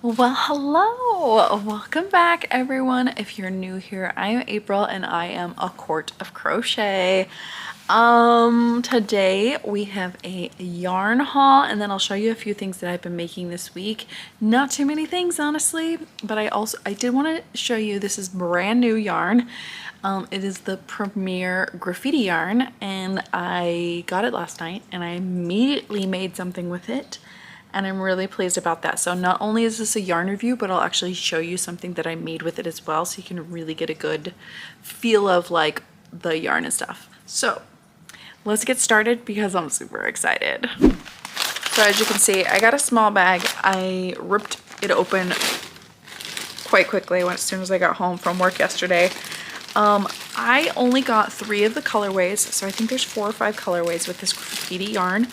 Well, hello! Welcome back, everyone. If you're new here, I am April and I am a Court of Crochet. Today we have a yarn haul, and then I'll show you a few things that I've been making this week. Not too many things, honestly, but I did want to show you, this is brand new yarn. It is the Premier Graffiti yarn, and I got it last night and I immediately made something with it. And I'm really pleased about that. So not only is this a yarn review, but I'll actually show you something that I made with it as well, so you can really get a good feel of like the yarn and stuff. So let's get started because I'm super excited. So as you can see, I got a small bag. I ripped it open quite quickly as soon as I got home from work yesterday. I only got 3 of the colorways, so I think there's 4 or 5 colorways with this graffiti yarn.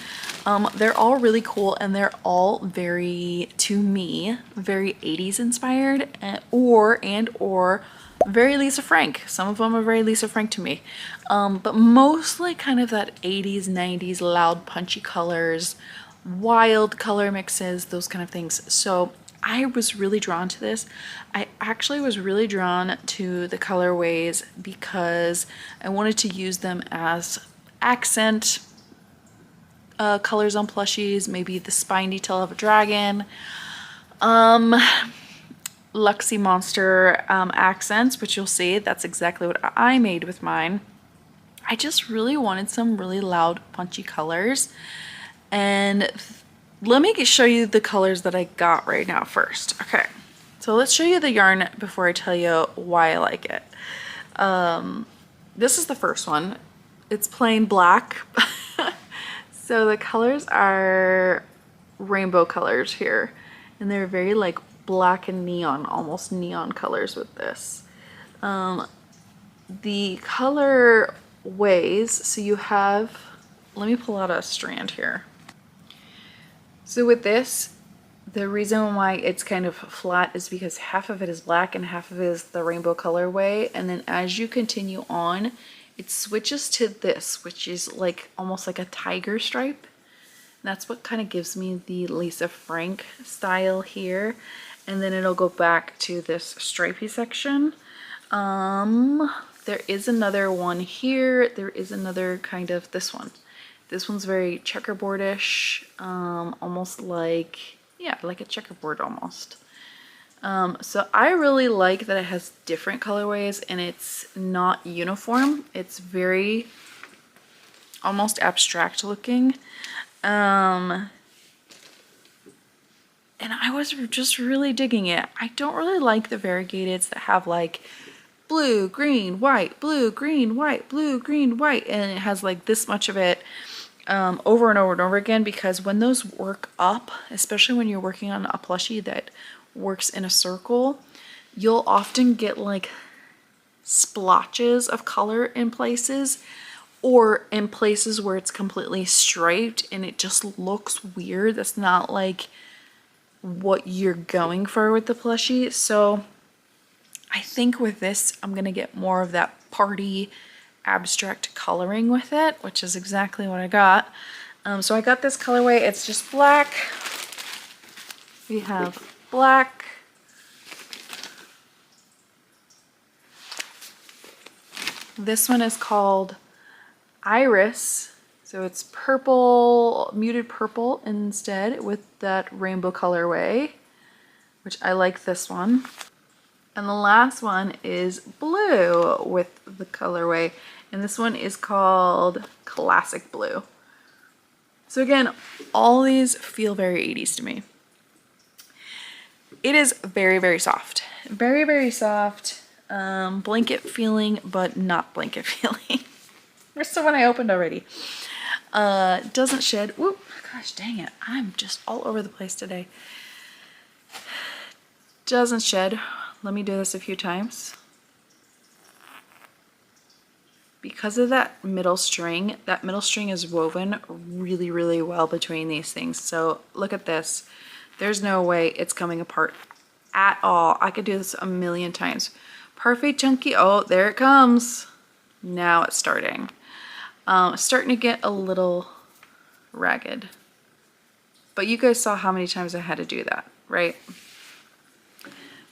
They're all really cool, and they're all very, to me, very 80s inspired, or very Lisa Frank. Some of them are very Lisa Frank to me, but mostly kind of that 80s, 90s loud punchy colors, wild color mixes, those kind of things. So I was really drawn to this. I actually was really drawn to the colorways because I wanted to use them as accent colors on plushies, maybe the spine detail of a dragon, Luxie Monster accents, which you'll see, that's exactly what I made with mine. I just really wanted some really loud punchy colors, and let me show you the colors that I got right now first. Okay, so let's show you the yarn before I tell you why I like it. This is the first one. It's plain black. So the colors are rainbow colors here, and they're very like black and neon, almost neon colors with this. The color ways, so you have, let me pull out a strand here. So with this, the reason why it's kind of flat is because half of it is black and half of it is the rainbow colorway, and then as you continue on, it switches to this, which is like almost like a tiger stripe. That's what kind of gives me the Lisa Frank style here. And then it'll go back to this stripey section. There is another one here. There is another kind of this one. This one's very checkerboardish, almost like, yeah, like a checkerboard almost. So I really like that it has different colorways and it's not uniform. It's very almost abstract looking. And I was just really digging it. I don't really like the variegateds that have like blue, green, white, blue, green, white, blue, green, white, and it has like this much of it over and over and over again, because when those work up, especially when you're working on a plushie that works in a circle, you'll often get like splotches of color in places, or in places where it's completely striped and it just looks weird. That's not like what you're going for with the plushie. So I think with this I'm gonna get more of that party abstract coloring with it, which is exactly what I got. So I got this colorway. It's just black. We have black, this one is called Iris, so it's purple, muted purple instead with that rainbow colorway, which I like this one. And the last one is blue with the colorway, and this one is called Classic Blue. So again, all these feel very 80s to me. It is very, very soft. Very, very soft. Blanket feeling, but not blanket feeling. Where's the one I opened already? Doesn't shed. Whoop, gosh dang it. I'm just all over the place today. Doesn't shed. Let me do this a few times. Because of that middle string is woven really, really well between these things. So look at this. There's no way it's coming apart at all. I could do this a million times. Perfect chunky. Oh, there it comes. Now it's starting. It's starting to get a little ragged. But you guys saw how many times I had to do that, right?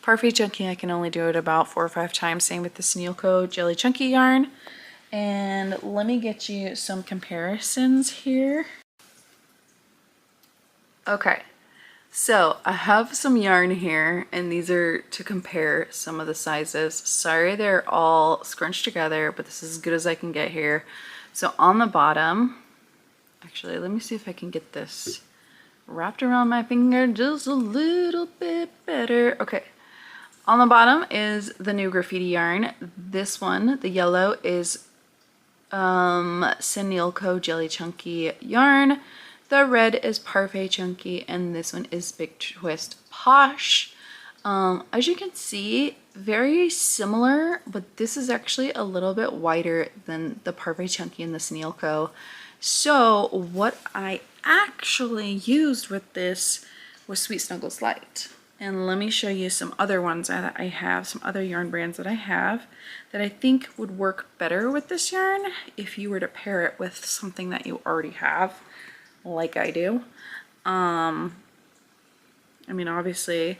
Parfait Chunky, I can only do it about 4 or 5 times. Same with the Sneelco Jelly Chunky yarn. And let me get you some comparisons here. Okay, so I have some yarn here, and these are to compare some of the sizes. Sorry they're all scrunched together, but this is as good as I can get here. So on the bottom, actually, let me see if I can get this wrapped around my finger just a little bit better. Okay, on the bottom is the new Graffiti yarn. This one, the yellow, is Sneelco Jelly Chunky yarn. The red is Parfait Chunky, and this one is Big Twist Posh. As you can see, very similar, but this is actually a little bit wider than the Parfait Chunky and the Sneelco. So what I actually used with this was Sweet Snuggles Light. And let me show you some other ones that I have, some other yarn brands that I have that I think would work better with this yarn if you were to pair it with something that you already have, like I do. I mean, obviously,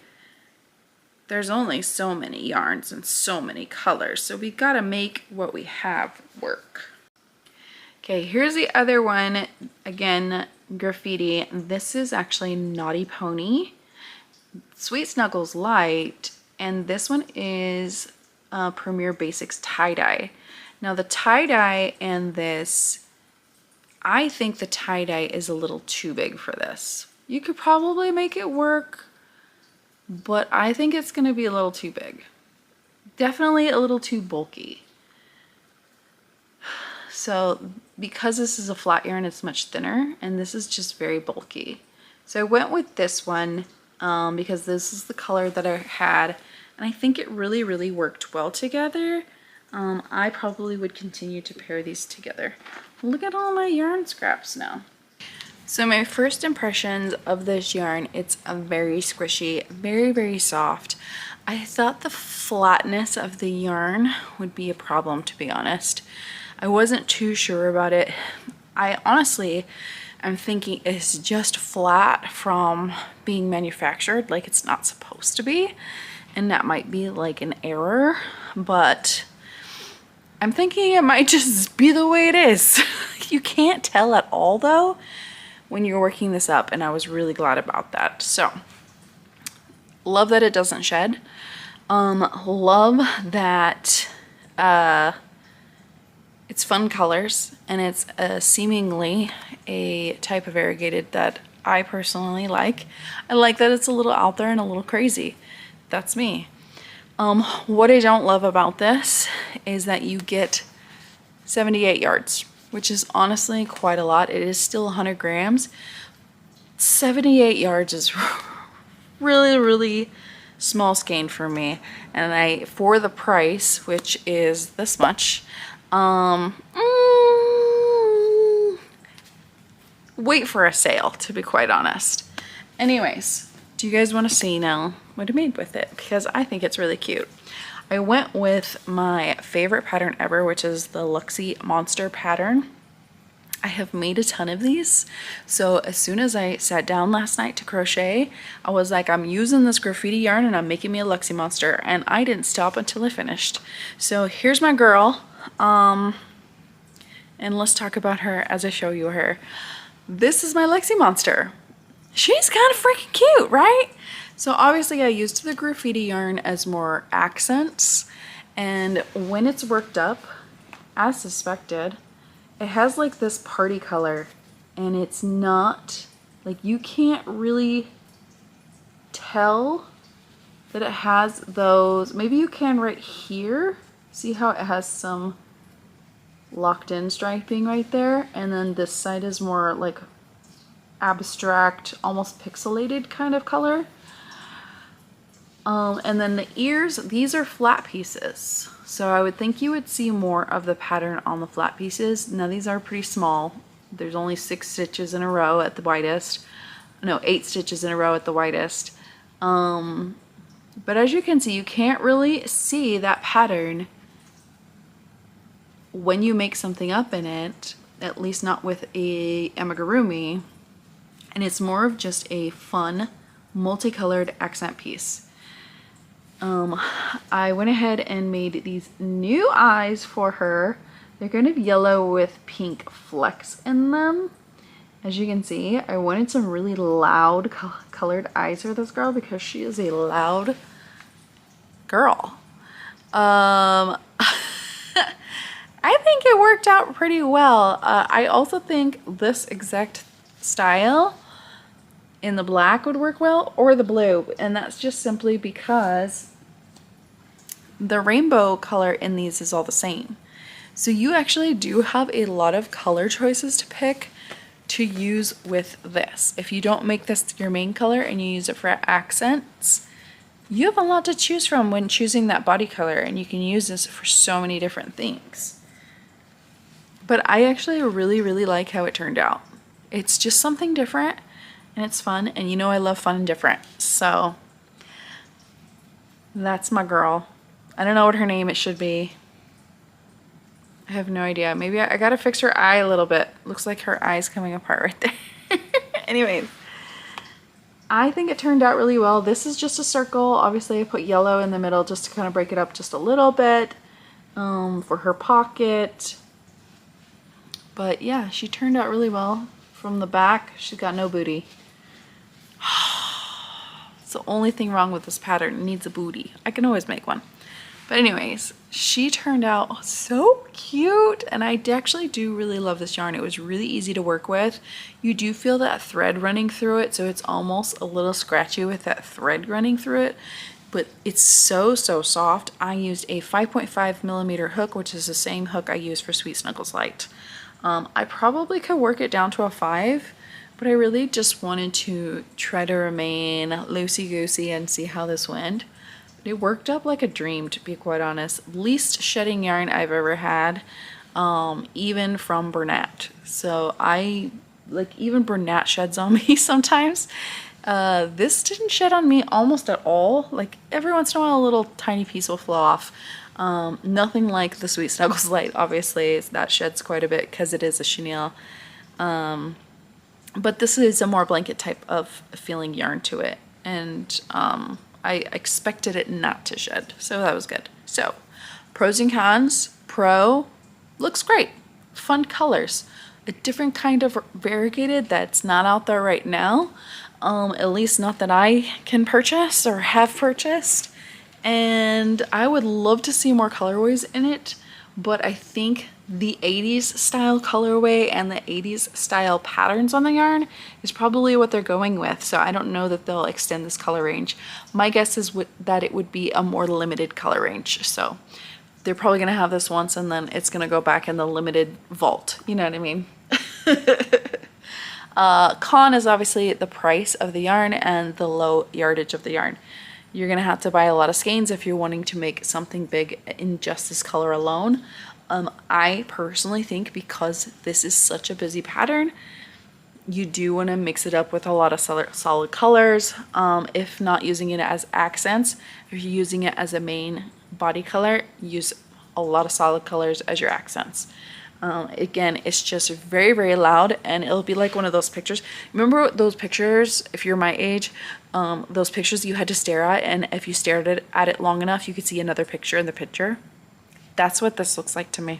there's only so many yarns and so many colors, so we gotta make what we have work. Okay, here's the other one, again, Graffiti. This is actually Naughty Pony, Sweet Snuggles Light, and this one is Premier Basics Tie-Dye. Now the tie-dye and this, I think the tie-dye is a little too big for this. You could probably make it work, but I think it's gonna be a little too big. Definitely a little too bulky. So because this is a flat yarn, it's much thinner, and this is just very bulky. So I went with this one because this is the color that I had, and I think it really, really worked well together. I probably would continue to pair these together. Look at all my yarn scraps now. So my first impressions of this yarn, it's a very squishy, very, very soft. I thought the flatness of the yarn would be a problem, to be honest. I wasn't too sure about it. I honestly am thinking it's just flat from being manufactured like it's not supposed to be, and that might be like an error, but I'm thinking it might just be the way it is. You can't tell at all though when you're working this up, and I was really glad about that. So love that it doesn't shed. Love that it's fun colors, and it's seemingly a type of variegated that I personally like. I like that it's a little out there and a little crazy. That's me. What I don't love about this is that you get 78 yards, which is honestly quite a lot. It is still 100 grams. 78 yards is really, really small skein for me. And for the price, which is this much, wait for a sale, to be quite honest. Anyways, do you guys want to see now what I made with it? Because I think it's really cute. I went with my favorite pattern ever, which is the Luxie Monster pattern. I have made a ton of these, so as soon as I sat down last night to crochet, I was like, I'm using this Graffiti yarn and I'm making me a Luxie Monster, and I didn't stop until I finished. So here's my girl, and let's talk about her as I show you her. This is my Luxie Monster. She's kind of freaking cute, right? So obviously I used the Graffiti yarn as more accents, and when it's worked up, as suspected, it has like this party color, and it's not, like, you can't really tell that it has those. Maybe you can right here. See how it has some locked in striping right there, and then this side is more like abstract, almost pixelated kind of color. And then the ears, these are flat pieces. So I would think you would see more of the pattern on the flat pieces. Now these are pretty small. There's only 6 stitches in a row at the widest. No, 8 stitches in a row at the widest. But as you can see, you can't really see that pattern when you make something up in it, at least not with a amigurumi. And it's more of just a fun, multicolored accent piece. I went ahead and made these new eyes for her. They're kind of yellow with pink flecks in them. As you can see, I wanted some really loud colored eyes for this girl because she is a loud girl. I think it worked out pretty well. I also think this exact style in the black would work well, or the blue, and that's just simply because the rainbow color in these is all the same. So you actually do have a lot of color choices to pick to use with this. If you don't make this your main color and you use it for accents, you have a lot to choose from when choosing that body color, and you can use this for so many different things. But I actually really like how it turned out. It's just something different and it's fun, and you know I love fun and different. So that's my girl. I don't know what her name it should be. I have no idea. Maybe I gotta fix her eye a little bit. Looks like her eye's coming apart right there. Anyways, I think it turned out really well. This is just a circle. Obviously I put yellow in the middle just to kind of break it up just a little bit for her pocket. But yeah, she turned out really well. From the back, she's got no booty. It's the only thing wrong with this pattern. It needs a booty. I can always make one. But anyways, she turned out so cute, and I actually do really love this yarn. It was really easy to work with. You do feel that thread running through it, so it's almost a little scratchy with that thread running through it, but it's so soft. I used a 5.5 millimeter hook, which is the same hook I use for Sweet Snuggles Light. I probably could work it down to a 5, but I really just wanted to try to remain loosey-goosey and see how this went. But it worked up like a dream, to be quite honest. Least shedding yarn I've ever had, even from Bernat. So even Bernat sheds on me sometimes. This didn't shed on me almost at all. Like every once in a while a little tiny piece will flow off. Nothing like the Sweet Snuggles Light, obviously. That sheds quite a bit because it is a chenille. But this is a more blanket type of feeling yarn to it. And I expected it not to shed, so that was good. So, pros and cons. Pro, looks great. Fun colors. A different kind of variegated that's not out there right now. At least not that I can purchase or have purchased. And I would love to see more colorways in it, but I think the 80s style colorway and the 80s style patterns on the yarn is probably what they're going with. So I don't know that they'll extend this color range. My guess is that it would be a more limited color range. So they're probably gonna have this once and then it's gonna go back in the limited vault. You know what I mean? Con is obviously the price of the yarn and the low yardage of the yarn. You're gonna have to buy a lot of skeins if you're wanting to make something big in just this color alone. I personally think because this is such a busy pattern, you do want to mix it up with a lot of solid colors. If not using it as accents, if you're using it as a main body color, use a lot of solid colors as your accents. Again, it's just very loud, and it'll be like one of those pictures. Remember those pictures, if you're my age, those pictures you had to stare at, and if you stared at it long enough, you could see another picture in the picture? That's what this looks like to me.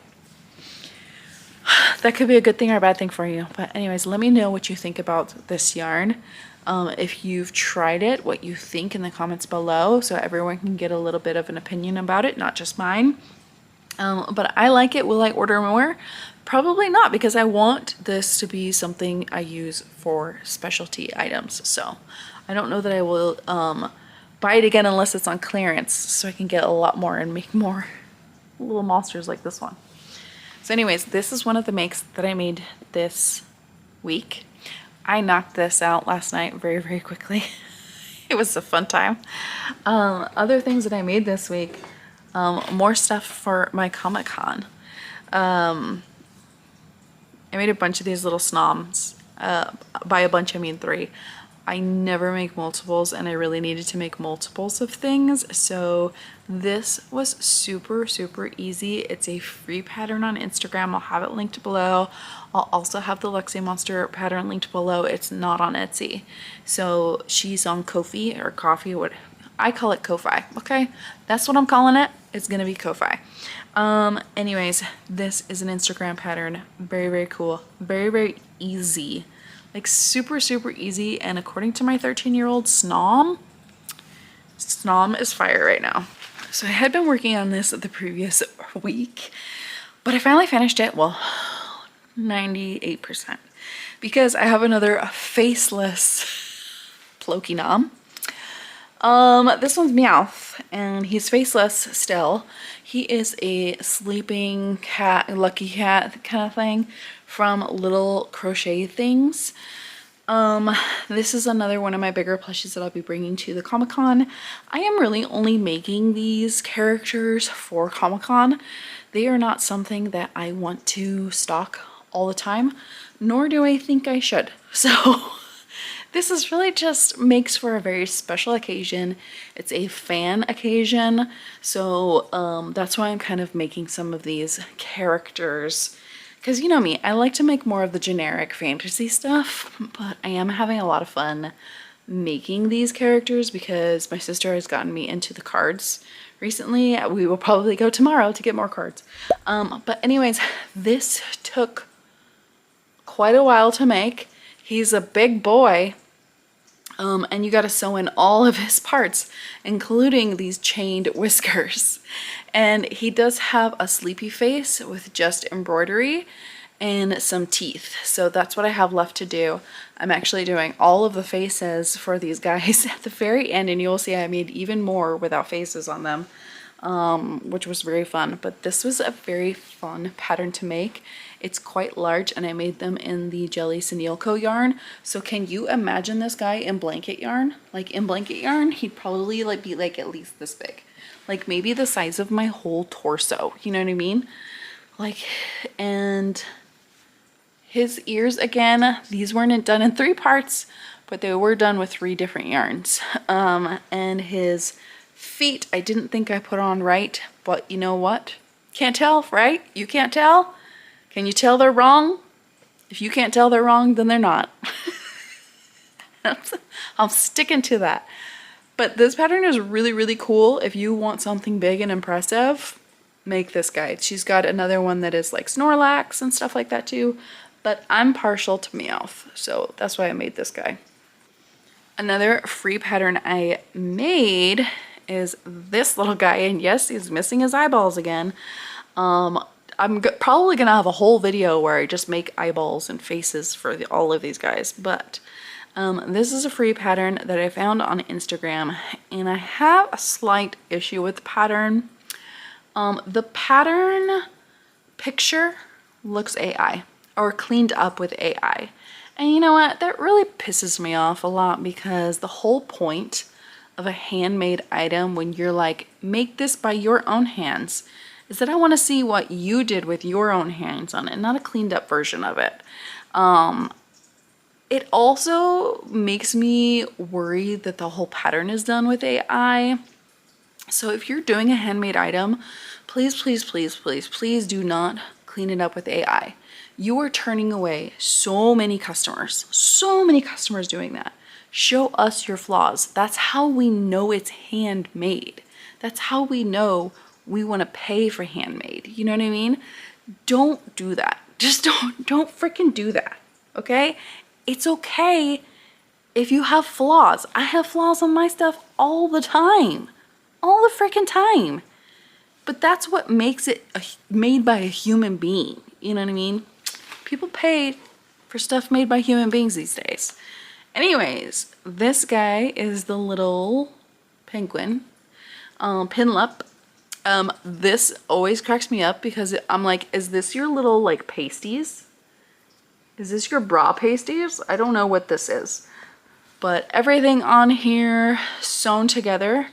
That could be a good thing or a bad thing for you. But anyways, let me know what you think about this yarn. If you've tried it, what you think in the comments below, so everyone can get a little bit of an opinion about it, not just mine. But I like it. Will I order more? Probably not, because I want this to be something I use for specialty items. So I don't know that I will buy it again unless it's on clearance, so I can get a lot more and make more little monsters like this one. So anyways, this is one of the makes that I made this week. I knocked this out last night very quickly. It was a fun time. Other things that I made this week, more stuff for my Comic-Con. I made a bunch of these little snoms. By a bunch, I mean 3. I never make multiples, and I really needed to make multiples of things, so this was super easy. It's a free pattern on Instagram. I'll have it linked below. I'll also have the Luxie Monster pattern linked below. It's not on Etsy. So she's on Ko-fi or Coffee, what I call it Ko-Fi, okay? That's what I'm calling it. It's gonna be Ko-Fi. Anyways, this is an Instagram pattern. Very, very cool. Very, very easy. Like super, super easy. And according to my 13-year-old Snom is fire right now. So I had been working on this the previous week, but I finally finished it. Well, 98%. Because I have another faceless Plokinam. This one's Meowth, and he's faceless still. He is a sleeping cat, lucky cat kind of thing from Little Crochet Things. This is another one of my bigger plushies that I'll be bringing to the Comic-Con. I am really only making these characters for Comic-Con. They are not something that I want to stock all the time, nor do I think I should. So this is really just makes for a very special occasion. It's a fan occasion. So that's why I'm kind of making some of these characters. Because you know me, I like to make more of the generic fantasy stuff, but I am having a lot of fun making these characters because my sister has gotten me into the cards recently. We will probably go tomorrow to get more cards. But anyways, this took quite a while to make. He's a big boy, and you got to sew in all of his parts, including these chained whiskers. And he does have a sleepy face with just embroidery and some teeth. So that's what I have left to do. I'm actually doing all of the faces for these guys at the very end, and you'll see I made even more without faces on them, which was very fun. But this was a very fun pattern to make. It's quite large, and I made them in the Jelly Senilco yarn. So can you imagine this guy in blanket yarn? Like in blanket yarn, he'd probably like be like at least this big. Like maybe the size of my whole torso, you know what I mean? Like, and his ears, again, these weren't done in 3 parts, but they were done with 3 different yarns. And his feet, I didn't think I put on right, but you know what? Can't tell, right? You can't tell? Can you tell they're wrong? If you can't tell they're wrong, then they're not. I'm sticking to that. But this pattern is really, really cool. If you want something big and impressive, make this guy. She's got another one that is like Snorlax and stuff like that too. But I'm partial to Meowth, so that's why I made this guy. Another free pattern I made is this little guy. And yes, he's missing his eyeballs again. I'm probably gonna have a whole video where I just make eyeballs and faces for all of these guys, but this is a free pattern that I found on Instagram, and I have a slight issue with the pattern. The pattern picture looks AI, or cleaned up with AI, and you know what? That really pisses me off a lot, because the whole point of a handmade item, when you're like, make this by your own hands, is that I want to see what you did with your own hands on it, not a cleaned up version of it. It also makes me worry that the whole pattern is done with AI. So if you're doing a handmade item, please, please, please, please, please do not clean it up with AI. You are turning away so many customers doing that. Show us your flaws. That's how we know it's handmade. That's how we know we want to pay for handmade. You know what I mean? Don't do that. Just don't freaking do that. Okay? It's okay if you have flaws. I have flaws on my stuff all the time. All the freaking time. But that's what makes it made by a human being. You know what I mean? People pay for stuff made by human beings these days. Anyways, this guy is the little penguin, Pinlup. This always cracks me up because I'm like, is this your little like pasties? Is this your bra pasties? I don't know what this is. But everything on here sewn together,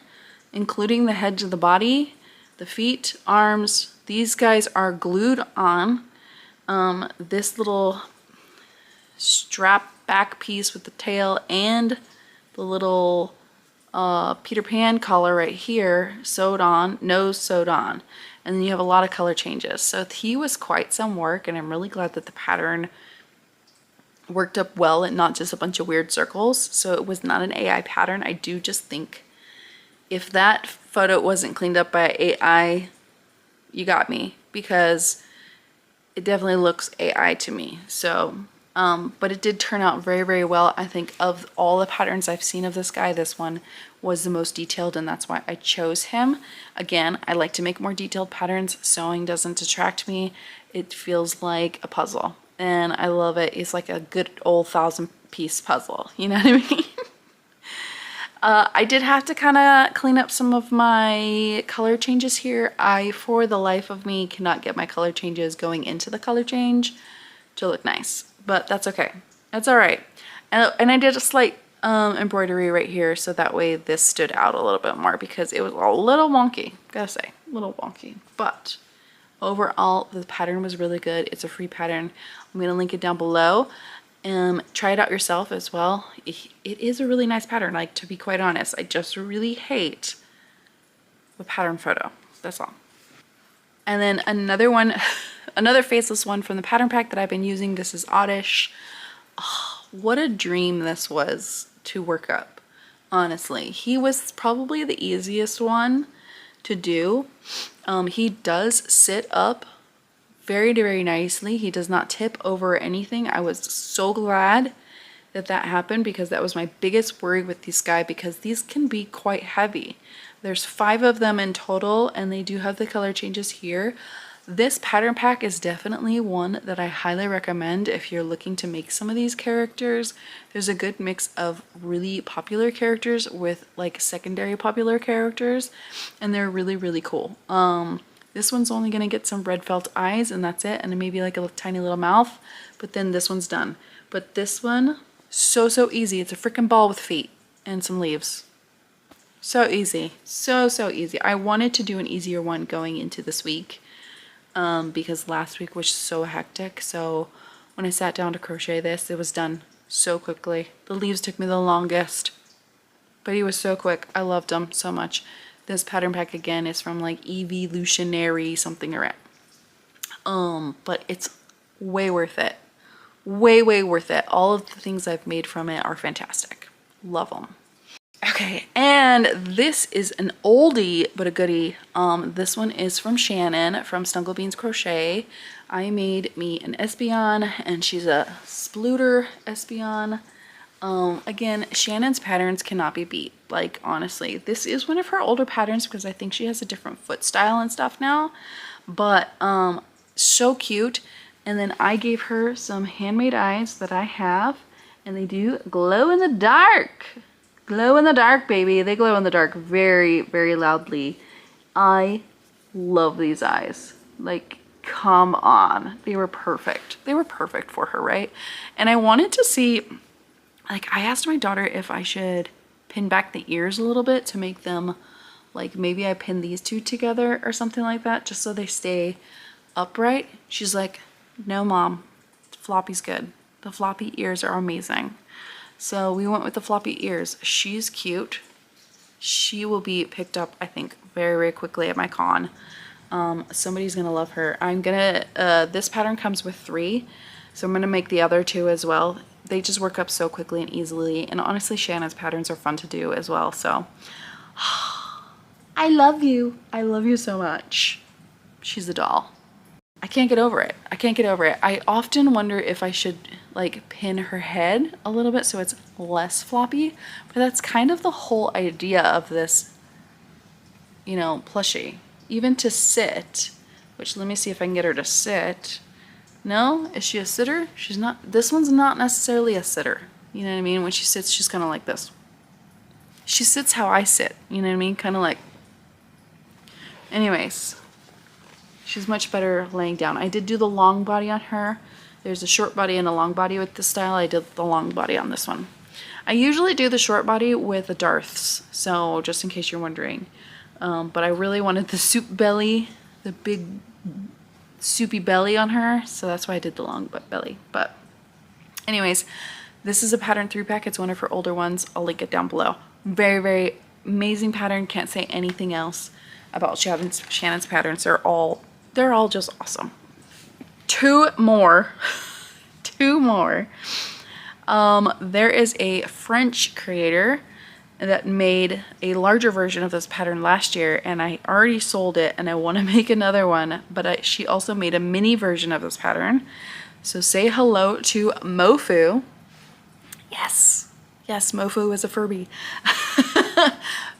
including the head to the body, the feet, arms. These guys are glued on. This little strap back piece with the tail and the little Peter Pan collar right here sewed on, nose sewed on, and then you have a lot of color changes. So he was quite some work, and I'm really glad that the pattern worked up well and not just a bunch of weird circles. So it was not an AI pattern. I do just think if that photo wasn't cleaned up by AI, you got me, because it definitely looks AI to me. So, but it did turn out very, very well. I think of all the patterns I've seen of this guy, this one was the most detailed, and that's why I chose him. Again, I like to make more detailed patterns. Sewing doesn't attract me. It feels like a puzzle, and I love it. It's like a good old 1,000-piece puzzle. You know what I mean? I did have to kind of clean up some of my color changes here. I, for the life of me, cannot get my color changes going into the color change to look nice, but that's okay. That's all right. And I did a slight embroidery right here, so that way this stood out a little bit more, because it was a little wonky, gotta say, a little wonky. But overall, the pattern was really good. It's a free pattern. I'm gonna link it down below. Try it out yourself as well. It is a really nice pattern, like, to be quite honest. I just really hate the pattern photo, that's all. And then another one, another faceless one from the pattern pack that I've been using. This is Oddish. Oh, what a dream this was to work up, honestly. He was probably the easiest one to do. He does sit up very, very nicely. He does not tip over anything. I was so glad that that happened, because that was my biggest worry with this guy, because these can be quite heavy. There's 5 of them in total, and they do have the color changes here. This pattern pack is definitely one that I highly recommend if you're looking to make some of these characters. There's a good mix of really popular characters with like secondary popular characters, and they're really, really cool. This one's only gonna get some red felt eyes, and that's it, and maybe like a tiny little mouth, but then this one's done. But this one, so easy. It's a freaking ball with feet and some leaves. So easy, so easy. I wanted to do an easier one going into this week, because last week was so hectic. So when I sat down to crochet this, it was done so quickly. The leaves took me the longest, but he was so quick. I loved him so much. This pattern pack again is from like Evolutionary something around. But it's way worth it. Way worth it. All of the things I've made from it are fantastic. Love them. Okay, and this is an oldie but a goodie. This one is from Shannon from Snuggle Beans Crochet. I made me an Espeon, and she's a Spluter Espeon. Again, Shannon's patterns cannot be beat. Like, honestly, this is one of her older patterns, because I think she has a different foot style and stuff now. But so cute. And then I gave her some handmade eyes that I have, and they do glow in the dark. Glow in the dark, baby. They glow in the dark very, very loudly. I love these eyes. Like, come on. They were perfect. They were perfect for her, right? And I wanted to see, like, I asked my daughter if I should pin back the ears a little bit to make them, like, maybe I pin these two together or something like that, just so they stay upright. She's like, no, Mom, floppy's good. The floppy ears are amazing. So we went with the floppy ears. She's cute. She will be picked up, I think, very, very quickly at my con. Somebody's gonna love her. I'm gonna, this pattern comes with 3, so I'm gonna make the other 2 as well. They just work up so quickly and easily, and honestly, Shannon's patterns are fun to do as well, so. I love you. I love you so much. She's a doll. I can't get over it. I can't get over it. I often wonder if I should like pin her head a little bit so it's less floppy, but that's kind of the whole idea of this, you know, plushie. Even to sit, which let me see if I can get her to sit. No? Is she a sitter? She's not. This one's not necessarily a sitter. You know what I mean? When she sits, she's kind of like this. She sits how I sit. You know what I mean? Kind of like. Anyways. She's much better laying down. I did do the long body on her. There's a short body and a long body with this style. I did the long body on this one. I usually do the short body with the Darths, so just in case you're wondering. But I really wanted the soup belly, the big soupy belly on her, so that's why I did the long belly. But anyways, this is a pattern 3-pack. It's one of her older ones. I'll link it down below. Very, very amazing pattern. Can't say anything else about Shannon's patterns. They're all just awesome. 2 more. 2 more. There is a French creator that made a larger version of this pattern last year, and I already sold it and I want to make another one, but she also made a mini version of this pattern. So say hello to Mofu. Yes, yes, Mofu is a Furby.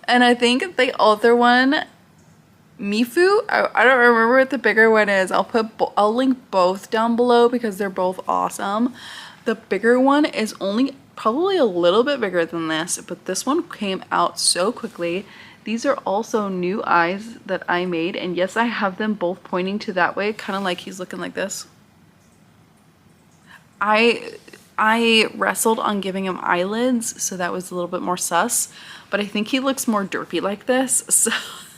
And I think the other one, Mifu, I don't remember what the bigger one is. I'll link both down below because they're both awesome. The bigger one is only probably a little bit bigger than this, but this one came out so quickly. These are also new eyes that I made, and yes, I have them both pointing to that way, kind of like he's looking like this. I wrestled on giving him eyelids, so that was a little bit more sus, but I think he looks more derpy like this,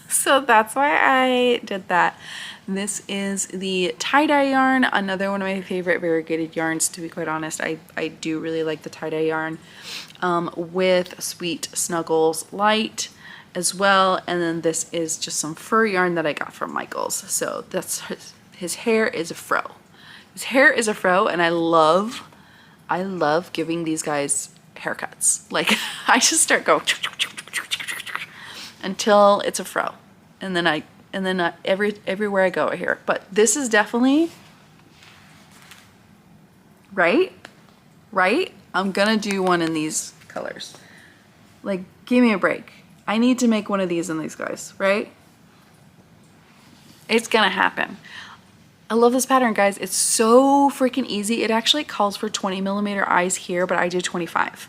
so that's why I did that. This is the tie-dye yarn, another one of my favorite variegated yarns, to be quite honest. I do really like the tie-dye yarn, with Sweet Snuggles Light as well. And then this is just some fur yarn that I got from Michael's. So that's his hair is a fro. His hair is a fro, and I love giving these guys haircuts. Like, I just start going until it's a fro, and then everywhere I go I hear it. But this is definitely right. I'm gonna do one in these colors. Like, give me a break. I need to make one of these in these guys, right? It's gonna happen. I love this pattern, guys. It's so freaking easy. It actually calls for 20mm eyes here, but I do 25.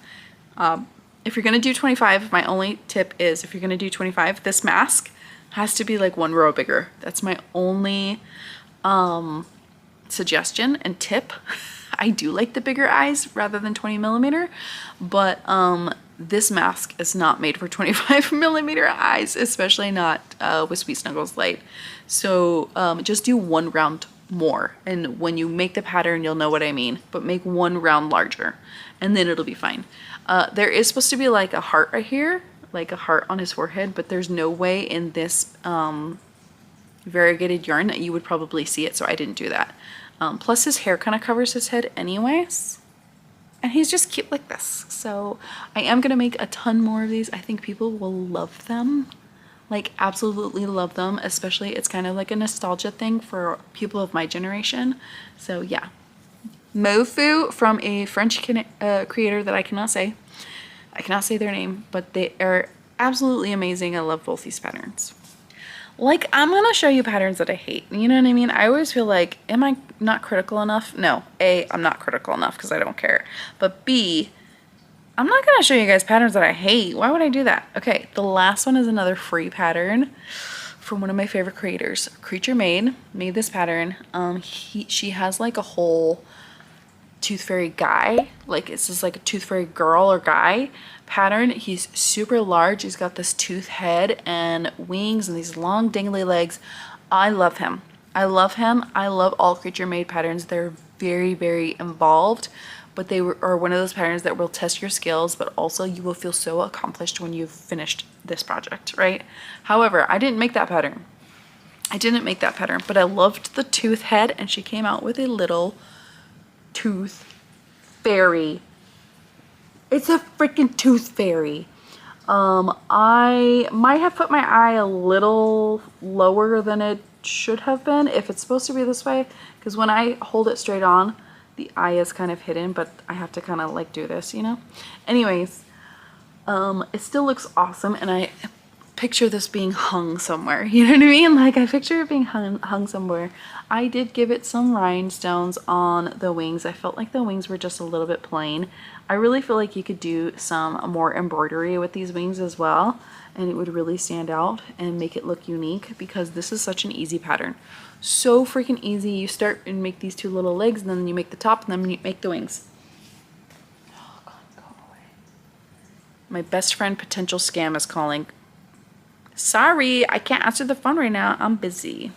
If you're gonna do 25, my only tip is, if you're gonna do 25, this mask has to be like 1 row bigger. That's my only suggestion and tip. I do like the bigger eyes rather than 20mm, but this mask is not made for 25mm eyes, especially not with Sweet Snuggles Light. So just do 1 round more, and when you make the pattern you'll know what I mean, but make 1 round larger and then it'll be fine. There is supposed to be like a heart right here, like a heart on his forehead, but there's no way in this variegated yarn that you would probably see it, so I didn't do that. Plus his hair kind of covers his head anyways, and he's just cute like this. So I am gonna make a ton more of these. I think people will love them, like absolutely love them, especially it's kind of like a nostalgia thing for people of my generation. So yeah, Mofu from a French creator that I cannot say their name, but they are absolutely amazing. I love both these patterns. Like, I'm gonna show you patterns that I hate, you know what I mean? I always feel like, am I not critical enough? No, A, I'm not critical enough because I don't care, but B, I'm not gonna show you guys patterns that I hate. Why would I do that? Okay, the last one is another free pattern from one of my favorite creators. Creature made this pattern. She has like a whole tooth fairy guy, like it's just like a tooth fairy girl or guy pattern. He's super large. He's got this tooth head and wings and these long dangly legs. I love him. I love all creature made patterns. They're very, very involved, but they are one of those patterns that will test your skills, but also you will feel so accomplished when you've finished this project, right? However, I didn't make that pattern. But I loved the tooth head, and she came out with a little tooth fairy. It's a freaking tooth fairy. I might have put my eye a little lower than it should have been, if it's supposed to be this way, because when I hold it straight on, the eye is kind of hidden, but I have to kind of like do this, you know? Anyways, it still looks awesome, and I picture this being hung somewhere, you know what I mean? Like, I picture it being hung somewhere. I did give it some rhinestones on the wings. I felt like the wings were just a little bit plain. I really feel like you could do some more embroidery with these wings as well, and it would really stand out and make it look unique, because this is such an easy pattern. So freaking easy. You start and make these 2 little legs, and then you make the top, and then you make the wings. Oh God, go away. My best friend potential scam is calling. Sorry, I can't answer the phone right now. I'm busy.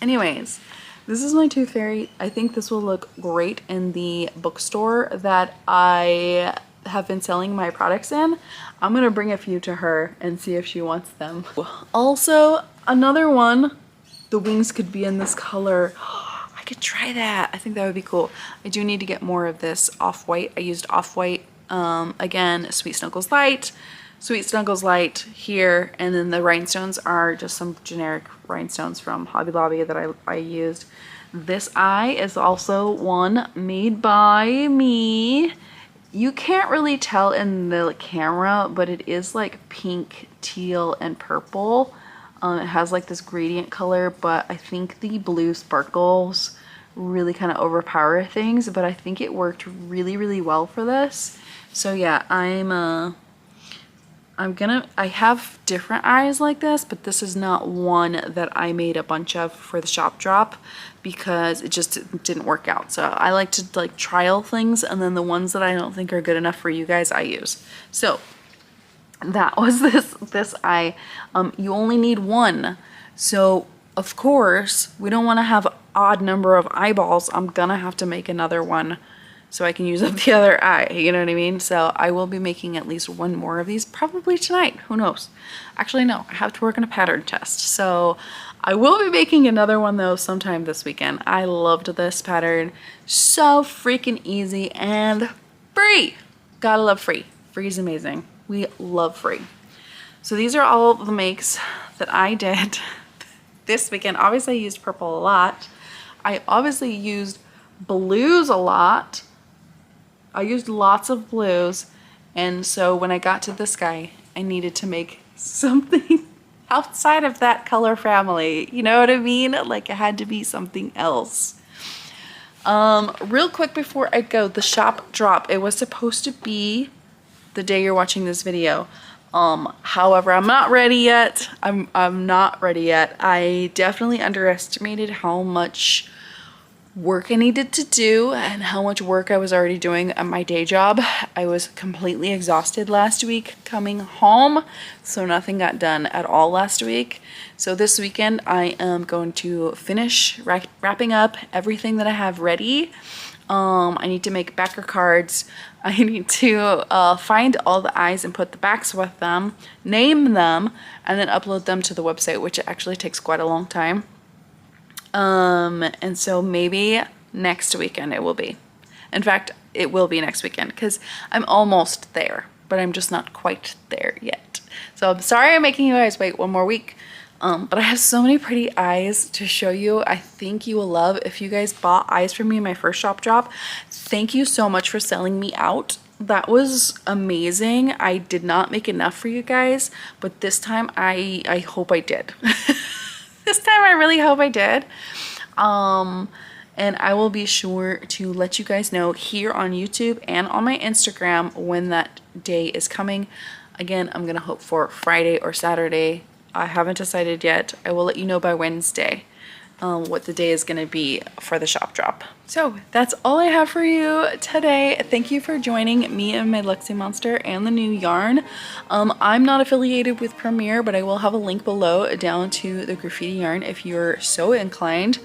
Anyways, this is my tooth fairy. I think this will look great in the bookstore that I have been selling my products in. I'm gonna bring a few to her and see if she wants them. Also, another one, the wings could be in this color. I could try that. I think that would be cool. I do need to get more of this off-white. I used off-white Again, Sweet Snuggles Light, Sweet Snuggles Light here, and then the rhinestones are just some generic rhinestones from Hobby Lobby that I used. This eye is also one made by me. You can't really tell in the camera, but it is like pink, teal, and purple. It has like this gradient color, but I think the blue sparkles really kind of overpower things, but I think it worked really, really well for this. So yeah, I have different eyes like this, but this is not one that I made a bunch of for the shop drop because it just didn't work out. So I like to like trial things, and then the ones that I don't think are good enough for you guys, I use. So that was this eye. You only need one. So of course, we don't want to have an odd number of eyeballs. I'm gonna have to make another one so I can use up the other eye, you know what I mean? So I will be making at least one more of these probably tonight, who knows? Actually, no, I have to work on a pattern test. So I will be making another one though sometime this weekend. I loved this pattern. So freaking easy and free. Gotta love free. Free is amazing. We love free. So these are all the makes that I did this weekend. Obviously I used purple a lot. I obviously used blues a lot. I used lots of blues, and so when I got to this guy, I needed to make something outside of that color family. You know what I mean? Like it had to be something else. Real quick before I go, the shop drop, it was supposed to be the day you're watching this video. However, I'm not ready yet. I'm not ready yet. I definitely underestimated how much work I needed to do and how much work I was already doing at my day job. I was completely exhausted last week coming home, so nothing got done at all last week. So this weekend I am going to finish wrapping up everything that I have ready. I need to make backer cards. I need to find all the eyes and put the backs with them, name them, and then upload them to the website, which actually takes quite a long time. And so maybe next weekend it will be. In fact, it will be next weekend because I'm almost there, but I'm just not quite there yet. So I'm sorry I'm making you guys wait one more week. But I have so many pretty eyes to show you. I think you will love. If you guys bought eyes from me in my first shop drop, thank you so much for selling me out. That was amazing. I did not make enough for you guys, but this time I hope I did. This time I really hope I did. And I will be sure to let you guys know here on YouTube and on my Instagram when that day is coming. Again, I'm gonna hope for Friday or Saturday. I haven't decided yet. I will let you know by Wednesday what the day is gonna be for the shop drop. So that's all I have for you today. Thank you for joining me and my Luxie Monster and the new yarn. I'm not affiliated with Premier, but I will have a link below down to the graffiti yarn if you're so inclined.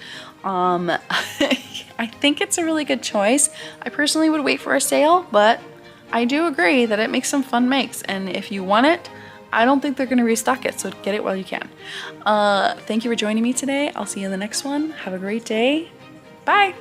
I think it's a really good choice. I personally would wait for a sale, but I do agree that it makes some fun makes, and if you want it, I don't think they're going to restock it, so get it while you can. Thank you for joining me today. I'll see you in the next one. Have a great day. Bye!